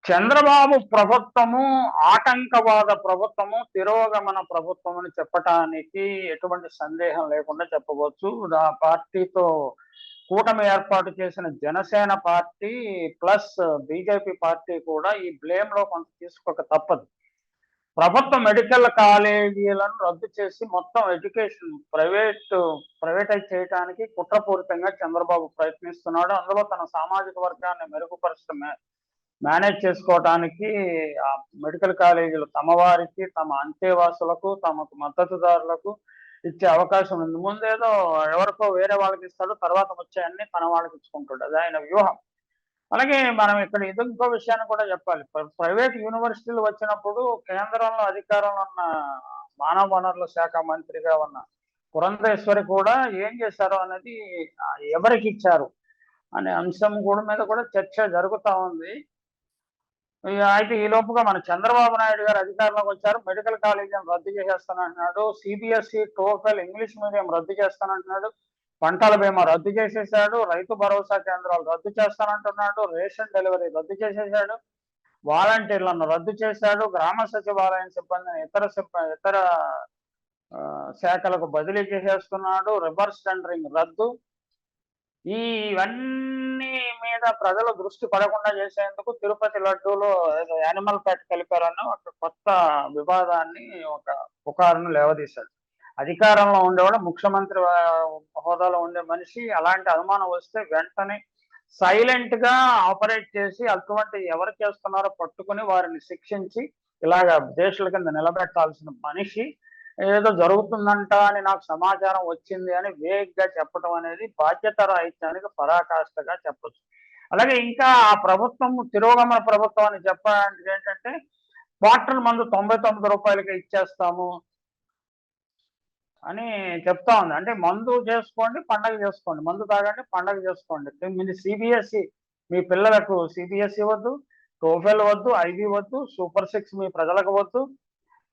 చంద్రబాబు ప్రభుత్వము ఆటంకవాద ప్రభుత్వము, తిరోగమన ప్రభుత్వం అని చెప్పటానికి ఎటువంటి సందేహం లేకుండా చెప్పవచ్చు. ఆ పార్టీతో కూటమి ఏర్పాటు చేసిన Janasena party plus BJP party కూడా ఈ బ్లేమ్ లో కొంత తీసుకోక తప్పదు. ప్రభుత్వ మెడికల్ కాలేజీలను రద్దు చేసి మొత్తం ఎడ్యుకేషన్ ప్రైవేటైజ్ చేయడానికి కుట్రపూరితంగా చంద్రబాబు ప్రయత్నిస్తున్నాడు. అందులో తన సామాజిక వర్గాన్ని మెరుగుపరచడం మేనేజ్ చేసుకోవటానికి ఆ మెడికల్ కాలేజీలు తమ వారికి, తమ అంతేవాసులకు, తమకు మద్దతుదారులకు ఇచ్చే అవకాశం ఉంది. ముందేదో ఎవరికో వేరే వాళ్ళకి ఇస్తాడు, తర్వాత వచ్చాయన్ని తన వాళ్ళకి ఇచ్చుకుంటాడు. అది ఆయన వ్యూహం. అలాగే మనం ఇక్కడ ఇంకో విషయాన్ని కూడా చెప్పాలి. ప్రైవేట్ యూనివర్సిటీలు వచ్చినప్పుడు కేంద్రంలో అధికారంలో ఉన్న మానవ వనరుల శాఖ మంత్రిగా ఉన్న పురంధేశ్వరి కూడా ఏం చేశారు అనేది, ఎవరికి ఇచ్చారు అనే అంశం కూడా మీద కూడా చర్చ జరుగుతూ ఉంది. అయితే ఈ లోపుగా మన చంద్రబాబు నాయుడు గారు అధికారంలోకి వచ్చారు. మెడికల్ కాలేజీని రద్దు చేసేస్తానంటున్నాడు. సిబిఎస్ఈ, టోఫెల్, ఇంగ్లీష్ మీడియం రద్దు చేస్తానంటున్నాడు. పంటల బీమా రద్దు చేసేసాడు. రైతు భరోసా కేంద్రాలు రద్దు చేస్తానంటున్నాడు. రేషన్ డెలివరీ రద్దు చేసేసాడు. వాలంటీర్లను రద్దు చేశాడు. గ్రామ సచివాలయం సిబ్బందిని ఇతర శాఖలకు బదిలీ చేసేస్తున్నాడు. రివర్స్ టెండరింగ్ రద్దు. ఇవన్నీ మీద ప్రజల దృష్టి పడకుండా చేసేందుకు తిరుపతి లడ్డూలో ఏదో యానిమల్ ఫ్యాట్ కలిపారన్న ఒక కొత్త వివాదాన్ని, ఒక పుకారును లేవదీశాడు. అధికారంలో ఉండేవాడు, ముఖ్యమంత్రి హోదాలో ఉండే మనిషి, అలాంటి అనుమానం వస్తే వెంటనే సైలెంట్ గా ఆపరేట్ చేసి అటువంటి ఎవరు చేస్తున్నారో పట్టుకుని వారిని శిక్షించి ఇలాగ దేశాల కింద నిలబెట్టాల్సిన మనిషి ఏదో జరుగుతుందంట అని నాకు సమాచారం వచ్చింది అని వేగ్గా చెప్పడం అనేది బాధ్యత రాహిత్యానికి పరాకాష్ఠగా చెప్పచ్చు. అలాగే ఇంకా ఆ ప్రభుత్వం తిరోగమన ప్రభుత్వం అని చెప్పడానికి ఏంటంటే, క్వార్టర్ మందు 99 రూపాయలకి ఇచ్చేస్తాము అని చెప్తా ఉంది. అంటే మందు చేసుకోండి, పండగ చేసుకోండి, మందు తాగండి, పండగ చేసుకోండి. మీరు సిబిఎస్ఈ, మీ పిల్లలకు సిబిఎస్ఈ వద్దు, టోఫెల్ వద్దు, ఐబీ వద్దు, సూపర్ 6 మీ ప్రజలకు వద్దు.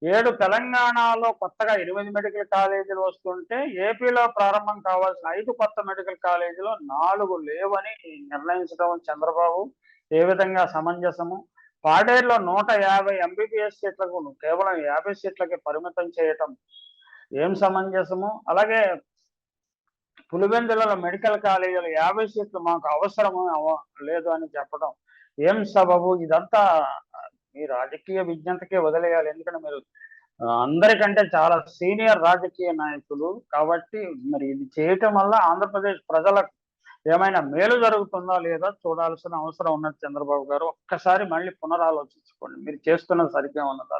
7 తెలంగాణలో కొత్తగా 8 మెడికల్ కాలేజీలు వస్తుంటే ఏపీలో ప్రారంభం కావాల్సిన 5 కొత్త మెడికల్ కాలేజీలో 4 లేవని నిర్ణయించడం చంద్రబాబు ఏ విధంగా సమంజసము? పాడేరులో 150 ఎంబీబీఎస్ సీట్లకు కేవలం 50 సీట్లకి పరిమితం చేయటం ఏం సమంజసము? అలాగే పులివెందులలో మెడికల్ కాలేజీలు 50 సీట్లు మాకు అవసరము లేదు అని చెప్పడం ఏం సబబు? ఇదంతా మీ రాజకీయ విజ్ఞతకే వదిలేయాలి. ఎందుకంటే మీరు అందరికంటే చాలా సీనియర్ రాజకీయ నాయకులు కాబట్టి మరి ఇది చేయటం వల్ల ఆంధ్రప్రదేశ్ ప్రజలకు ఏమైనా మేలు జరుగుతుందా లేదా చూడాల్సిన అవసరం ఉన్నది. చంద్రబాబు గారు ఒక్కసారి మళ్ళీ పునరాలోచించుకోండి. మీరు చేస్తున్నది సరిగ్గా ఉన్నదా?